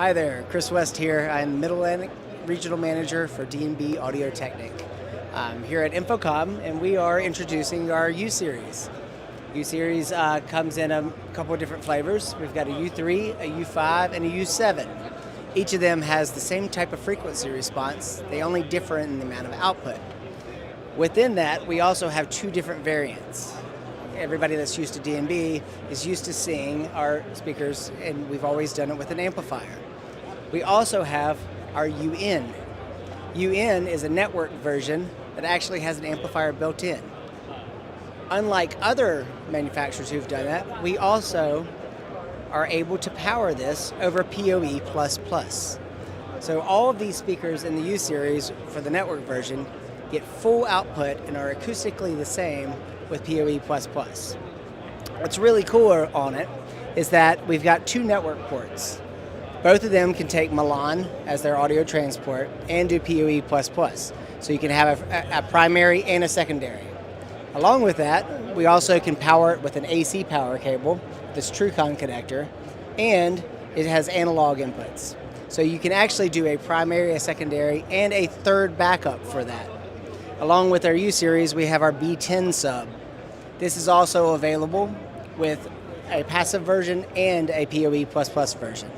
Hi there, Chris West here. I'm Middle Atlantic Regional Manager for D&B Audiotechnik. I'm here at InfoComm, and we are introducing our U-Series. U-Series comes in a couple of different flavors. We've got a U3, a U5, and a U7. Each of them has the same type of frequency response. They only differ in the amount of output. Within that, we also have two different variants. Everybody that's used to D&B is used to seeing our speakers, and we've always done it with an amplifier. We also have our UN. UN is a network version that actually has an amplifier built in. Unlike other manufacturers who've done that, we also are able to power this over PoE++. So all of these speakers in the U-Series for the network version get full output and are acoustically the same with PoE++. What's really cool on it is that we've got two network ports. Both of them can take Milan as their audio transport and do PoE++. So you can have a primary and a secondary. Along with that, we also can power it with an AC power cable, this TrueCon connector, and it has analog inputs. So you can actually do a primary, a secondary, and a third backup for that. Along with our U-Series, we have our B10 sub. This is also available with a passive version and a PoE++ version.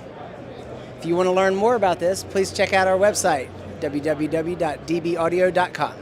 If you want to learn more about this, please check out our website, www.dbaudio.com.